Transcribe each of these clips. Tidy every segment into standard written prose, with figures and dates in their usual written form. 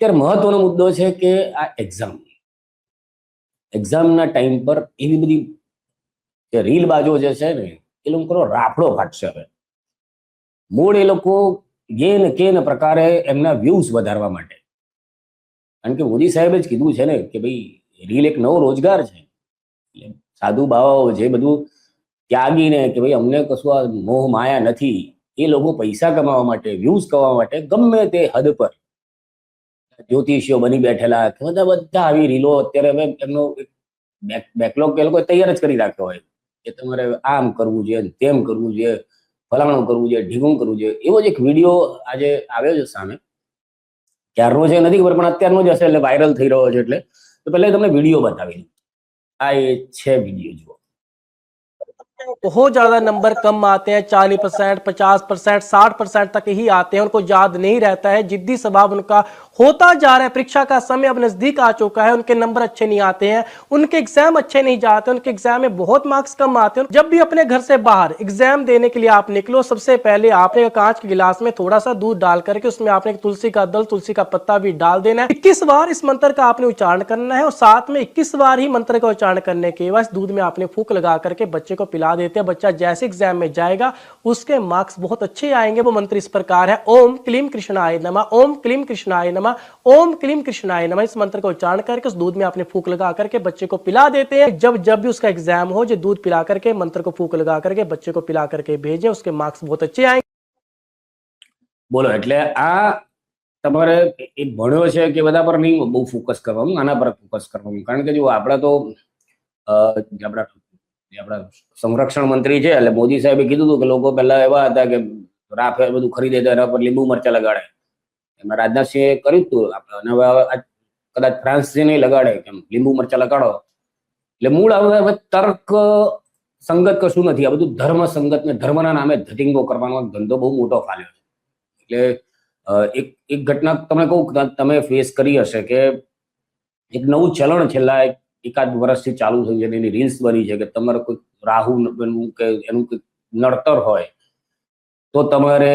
અત્યારે મહત્વનો મુદ્દો છે કે આ એક્ઝામના ટાઈમ પર એવી બધી જે રીલ બાજો જે છે ને એ લોકોનો રાફડો ફાટશે હવે. મૂળ એ લોકો કે ને પ્રકારે એમના વ્યૂઝ વધારવા માટે, કારણ કે મોદી સાહેબે જ કીધું છે ને કે ભાઈ રીલ એક નવો રોજગાર છે. એટલે સાધુ બાવાઓ જે બધું ત્યાગીને કે ભાઈ અમને કશું આ મોહ માયા નથી, એ લોકો પૈસા કમાવા માટે, વ્યૂઝ કમાવા માટે ગમે તે હદ પર જ્યોતિષીઓ બની બેઠેલા બધા આવી રીલો અત્યારે હવે એમનો બેકલોગ એ લોકો તૈયાર જ કરી રાખ્યો હોય કે તમારે આમ કરવું જોઈએ, તેમ કરવું જોઈએ, ફલાણું કરવું જોઈએ, ઢીંગું કરવું જોઈએ. એવો જ એક વિડીયો આજે આવ્યો છે સામે. ક્યારનો છે નથી ખબર, પણ અત્યારનો જ હશે, એટલે વાયરલ થઈ રહ્યો છે. એટલે તો પહેલા તમને વિડીયો બતાવી. આ એ છે વિડીયો, જુઓ. बहुत ज्यादा नंबर कम आते हैं, 40%, 50%, 60% तक ही आते हैं। उनको याद नहीं रहता है, जिद्दी स्वभाव उनका होता जा रहा है। परीक्षा का समय अब नजदीक आ चुका है, उनके नंबर अच्छे नहीं आते हैं, उनके एग्जाम अच्छे नहीं जाते, उनके एग्जाम में बहुत मार्क्स कम आते हैं। जब भी अपने घर से बाहर एग्जाम देने के लिए आप निकलो, सबसे पहले आपने कांच के गिलास में थोड़ा सा दूध डाल करके उसमें आपने तुलसी का दल, तुलसी का पत्ता भी डाल देना है। 21 बार इस मंत्र का आपने उच्चारण करना है, और साथ में 21 बार ही मंत्र का उच्चारण करने के बाद दूध में आपने फूंक लगा करके बच्चे को पिला देते हैं। बच्चा जैसे एग्जाम में जाएगा उसके मार्क्स बहुत अच्छे आएंगे। वो मंत्र इस प्रकार है, ओम क्लीम कृष्णाय नमः, ओम क्लीम कृष्णाय नमः, ओम क्लीम कृष्णाय नमः। इस मंत्र का उच्चारण करके उस दूध में आपने फूंक लगा करके बच्चे को पिला देते हैं। जब जब भी उसका एग्जाम हो, जो दूध पिला करके मंत्र को फूंक लगा करके बच्चे को पिला करके भेजें, उसके मार्क्स बहुत अच्छे आएंगे। બોલો, એટલે આ તમારે એ ભણ્યો છે કે બધા પર નહીં બહુ ફોકસ કરવાનું, આના પર ફોકસ કરવાનું. કારણ કે જો આપણા તો આપણા સંરક્ષણ મંત્રી છે, એટલે મોદી સાહેબે કીધું હતું કે લોકો પહેલા એવા હતા કે રાફેલ બધું ખરીદે તો એના પર લીંબુ મરચા લગાડે. એમાં રાજનાથસિંહે કર્યું હતું. અને હવે કદાચ ફ્રાન્સને લગાડે કે લીંબુ મરચા લગાડો. એટલે મૂળ હવે તર્ક સંગત કશું નથી, આ બધું ધર્મ સંગત ને ધર્મના નામે ધતિંગો કરવાનો ધંધો બહુ મોટો ફાલ્યો છે. એટલે એક ઘટના તમને કહું, તમે ફેસ કરી હશે કે એક નવું ચલણ છેલ્લા એકાદ વર્ષથી ચાલુ થયું છે, એની રીલ્સ બની છે કે તમારે કોઈ રાહુ કે એનું કોઈ નડતર હોય તો તમારે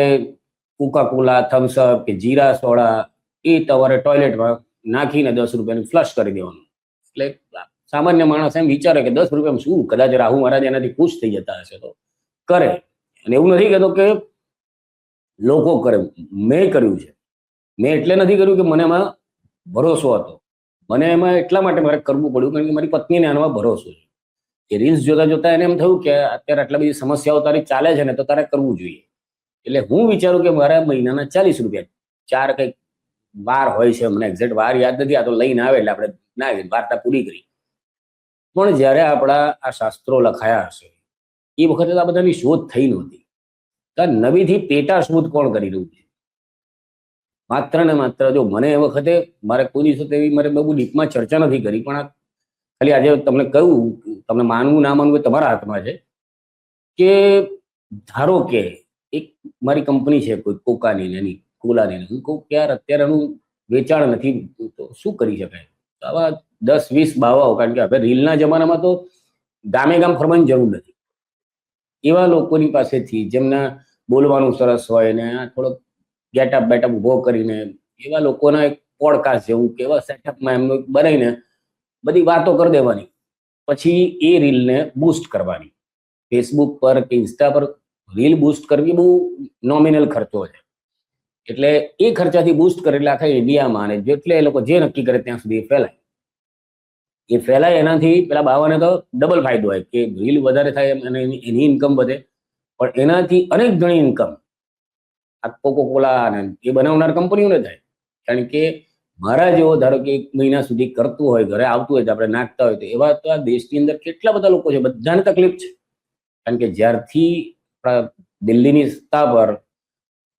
કોકા કોલા, થમ્સઅપ કે જીરા સોડા એ તમારે ટોયલેટમાં નાખીને 10 રૂપિયાની ફ્લશ કરી દેવાનું. એટલે સામાન્ય માણસ એમ વિચારે કે 10 રૂપિયામાં શું, કદાચ રાહુ મહારાજ એનાથી ખુશ થઈ જતા હશે તો કરે. અને એવું નથી કહેતો કે લોકો કરે, મેં કર્યું છે. મેં એટલે નથી કર્યું કે મને એમાં ભરોસો હતો, મને એમાં એટલા માટે મારે કરવું પડ્યું કારણ કે મારી પત્નીને આમાં ભરોસો છે. એ રીલ્સ જોતા જોતા એને એમ થયું કે અત્યારે આટલા બધી સમસ્યાઓ તારી ચાલે છે ને, તો તારે કરવું જોઈએ. એટલે હું વિચારું કે મારા મહિનાના 40 રૂપિયા, 4 કંઈક વાર હોય છે, મને એક્ઝેક્ટ વાર યાદ નથી, આ તો લઈને આવે એટલે આપણે ના વાર્તા પૂરી કરી. પણ જ્યારે આપણા આ શાસ્ત્રો લખાયા હશે એ વખતે આ બધાની શોધ થઈ નહોતી. નવીથી પેટા શોધ કોણ કરી રહ્યું છે? માત્ર ને માત્ર જો મને એ વખતે મારે કોઈ દિવસ એવી મારે બહુ ડીપમાં ચર્ચા નથી કરી, પણ ખાલી આજે તમને કહ્યું, તમને માનવું ના માનવું એ તમારા હાથમાં છે. કે ધારો કે એક મારી કંપની છે કોઈ કોકાની, એની કોલાની, હું કહું કે યાર અત્યારે એનું વેચાણ નથી, તો શું કરી શકાય? તો આવા 10-20 બાવાઓ, કારણ કે હવે રીલના જમાનામાં તો ગામે ગામ ફરવાની જરૂર નથી, એવા લોકોની પાસેથી જેમના બોલવાનું સરસ હોય ને થોડોક ગેટઅપ બેટઅપ ઉભો કરીને એવા લોકોના એક પોડકાસ્ટ જેવું કે એવા સેટઅપમાં એમનું બનાવીને બધી વાતો કરી દેવાની, પછી એ રીલને બૂસ્ટ કરવાની. ફેસબુક પર કે ઇન્સ્ટા પર રીલ બૂસ્ટ કરવી બહુ નોમિનલ ખર્ચો છે. એટલે એ ખર્ચાથી બૂસ્ટ કરે એટલે આખા ઇન્ડિયામાં અને જેટલે એ લોકો જે નક્કી કરે ત્યાં સુધી ફેલાય. એ ફેલાય એનાથી પેલા બાવાને તો ડબલ ફાયદો હોય કે રીલ વધારે થાય અને એની ઇન્કમ વધે, પણ એનાથી અનેક ગણી ઇન્કમ આ કોકો કોલા ને એ બનાવનાર કંપનીઓને થાય. કારણ કે મારા જેવો ધારો કે 1 મહિના સુધી કરતું હોય, ઘરે આવતું હોય તો આપણે નાખતા હોય, તો એવા તો આ દેશની અંદર કેટલા બધા લોકો છે, બધાને તકલીફ છે. કારણ કે જ્યારથી દિલ્હીની સત્તા પર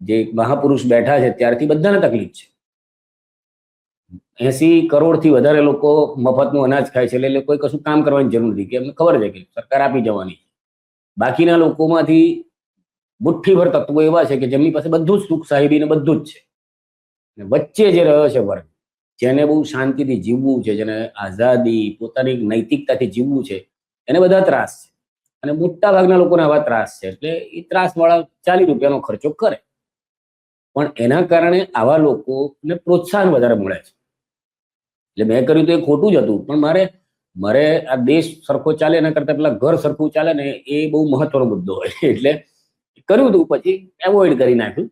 જે મહાપુરુષ બેઠા છે ત્યારથી બધાને તકલીફ છે. 80 કરોડથી વધારે લોકો મફતનું અનાજ ખાય છે, એટલે કોઈ કશું કામ કરવાની જરૂર નથી, કે એમને ખબર છે કે સરકાર આપી જવાની. બાકીના લોકોમાંથી મુઠ્ઠીભર તત્વો એવા છે કે જેમની પાસે બધું જ સુખ સાહેબી ને બધું જ છે. વચ્ચે જે રહ્યો છે વર્ગ, જેને બહુ શાંતિથી જીવવું છે, જેને આઝાદી પોતાની નૈતિકતાથી જીવવું છે, એને બધા ત્રાસ છે. અને મોટા ભાગના લોકોને આવા ત્રાસ છે. એટલે એ ત્રાસ વાળા 40 રૂપિયાનો ખર્ચો કરે. પણ એના કારણે આવા લોકોને પ્રોત્સાહન વધારે મળે છે. એટલે મેં કર્યું તો એ ખોટું જ હતું, પણ મારે આ દેશ સરખો ચાલે એના કરતા પેલા ઘર સરખું ચાલે ને એ બહુ મહત્વનો મુદ્દો હોય. એટલે કર્યું હતું, પછી એવોઇડ કરી નાખ્યું.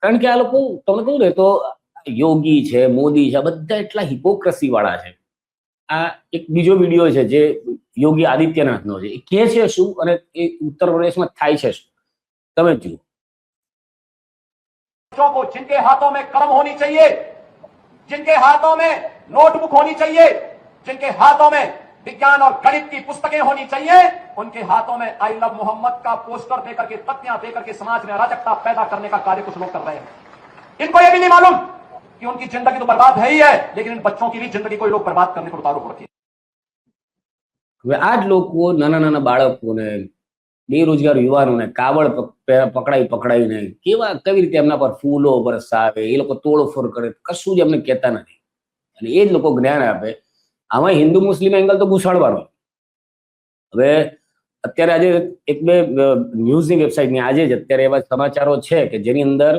કારણ કે આ લોકો, તમને કહું ને તો યોગી છે, મોદી છે, આ બધા એટલા હિપોક્રસી વાળા છે. આ એક બીજો વિડીયો છે જે યોગી આદિત્યનાથનો છે. એ કહે છે શું અને એ ઉત્તર પ્રદેશમાં થાય છે શું, તમે જુઓ. को जिनके हाथों में कलम होनी चाहिए, जिनके हाथों में नोटबुक होनी चाहिए, जिनके हाथों में विज्ञान और गणित की पुस्तकें होनी चाहिए, उनके हाथों में आई लव मोहम्मद का पोस्टर देकर के, पत्तियां देकर के समाज में अराजकता पैदा करने का कार्य कुछ लोग कर रहे हैं. इनको यह भी नहीं मालूम कि उनकी जिंदगी तो बर्बाद है ही है, लेकिन इन बच्चों की भी जिंदगी को लोग बर्बाद करने पर उतारू पड़ती है. હવે આ જ લોકો નાના નાના બાળકોને, બેરોજગાર યુવાનોને કાવડ પકડાઈને કેવી રીતે એમના પર ફૂલો વરસાવે, એ લોકો તોડફોડ કરે, કશું જ એમને કહેતા નથી. અને એ જ લોકો જ્ઞાન આપે. આમાં હિન્દુ મુસ્લિમ એંગલ તો ઘુસાડવાનો. હવે અત્યારે આજે એક બે ન્યૂઝની વેબસાઇટની આજે જ અત્યારે એવા સમાચારો છે કે જેની અંદર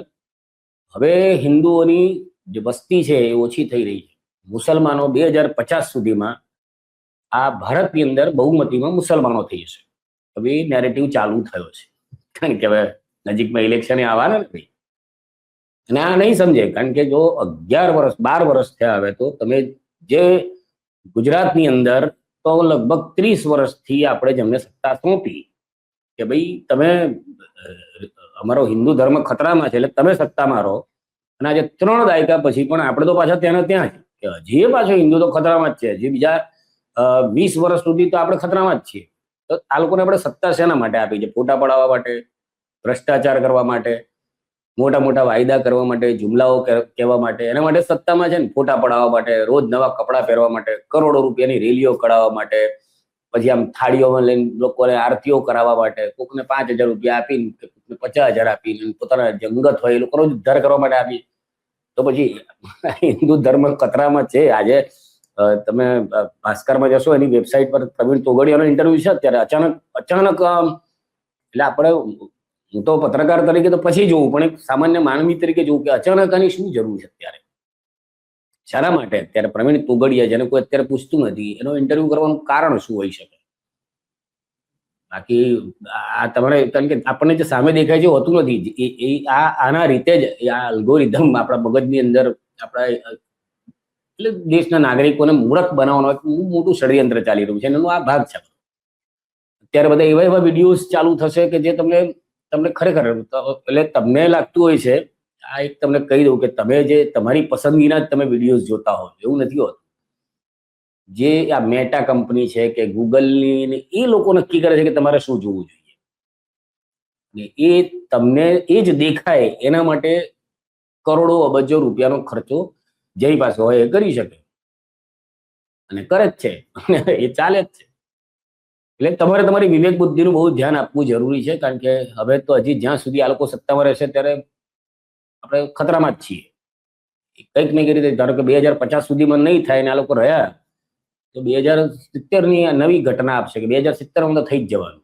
હવે હિન્દુઓની જે વસ્તી છે એ ઓછી થઈ રહી છે. મુસલમાનો 2050 સુધીમાં આ ભારતની અંદર બહુમતીમાં મુસલમાનો થઈ જશે. હવે એ નેરેટિવ ચાલુ થયો છે, કારણ કે હવે નજીકમાં ઇલેક્શન આવવાના નથી. અને આ નહીં સમજે, કારણ કે જો 11 વર્ષ 12 વર્ષ થયા હવે, તો તમે જે ગુજરાતની અંદર તો લગભગ 30 વર્ષથી આપણે જેમને સત્તા સોંપી કે ભાઈ તમે અમારો હિન્દુ ધર્મ ખતરામાં છે એટલે તમે સત્તામાં રહો, અને આજે 3 દાયકા પછી પણ આપણે તો પાછા ત્યાં છે કે હજી પાછો હિન્દુ તો ખતરામાં જ છે. હજી બીજા 20 વર્ષ સુધી તો આપણે ખતરામાં જ છીએ. તો આ લોકોને આપણે સત્તા શેના માટે આપી છે? ફોટા પડાવવા માટે, ભ્રષ્ટાચાર કરવા માટે, મોટા મોટા વાયદા કરવા માટે, જુમલાઓ કહેવા માટે, એના માટે સત્તામાં છે ને. ફોટા પડાવવા માટે, રોજ નવા કપડાં પહેરવા માટે, કરોડો રૂપિયાની રેલીઓ કરાવવા માટે, પછી આમ થાળીઓમાં લઈને લોકોને આરતીઓ કરાવવા માટે, કોકને 5,000 રૂપિયા આપીને, કોકને 50,000 આપીને, પોતાના જંગત હોય એ લોકોનો ઉદ્ધાર કરવા માટે આપી. તો પછી હિન્દુ ધર્મ ખતરામાં છે. આજે તમે ભાસ્કરમાં જશો, એની વેબસાઇટ પર પ્રવીણ તોગડિયાનો ઇન્ટરવ્યુ છે અત્યારે. અચાનક એટલે આપણે, હું તો પત્રકાર તરીકે તો પછી જોઉં, પણ એક સામાન્ય માનવી તરીકે જોઉં કે અચાનક આની શું જરૂર છે અત્યારે, શાના માટે અત્યારે પ્રવીણ તોગડિયા, જેને કોઈ અત્યારે પૂછતું નથી, એનો ઇન્ટરવ્યુ કરવાનું કારણ શું હોઈ શકે? બાકી આ તમારે, કારણ કે આપણને જે સામે દેખાય છે હોતું નથી. એ આના રીતે જ આ અલ્ગોરિધમ આપણા મગજની અંદર આપણા એટલે દેશના નાગરિકોને મૂર્ખ બનાવવાનો એક મોટું ષડયંત્ર ચાલી રહ્યું છે. એનો આ ભાગ છે. અત્યારે બધા એવા વિડીયોઝ ચાલુ થશે કે જે તમને ખરેખર, એટલે તમને લાગતું હોય છે, આ એક તમને કહી દઉં કે તમે જે તમારી પસંદગીના જ તમે વિડીયોઝ જોતા હો, એવું નથી હોતું. જે આ મેટા કંપની છે કે ગૂગલની, એ લોકો નક્કી કરે છે કે તમારે શું જોવું જોઈએ. ને એ તમને એ જ દેખાય એના માટે કરોડો અબજો રૂપિયાનો ખર્ચો જેની પાસે હોય એ કરી શકે, અને કરે જ છે, એ ચાલે જ છે. એટલે તમારે તમારી વિવેક બુદ્ધિનું બહુ ધ્યાન આપવું જરૂરી છે, કારણ કે હવે તો હજી જ્યાં સુધી આ લોકો સત્તામાં રહેશે ત્યારે આપણે ખતરામાં જ છીએ. કંઈક નહીં કરી, ધારો કે 2050 સુધીમાં નહીં થાય ને આ લોકો રહ્યા, તો 2070 ની નવી ઘટના આપશે કે 2070 તો થઈ જ જવાનું.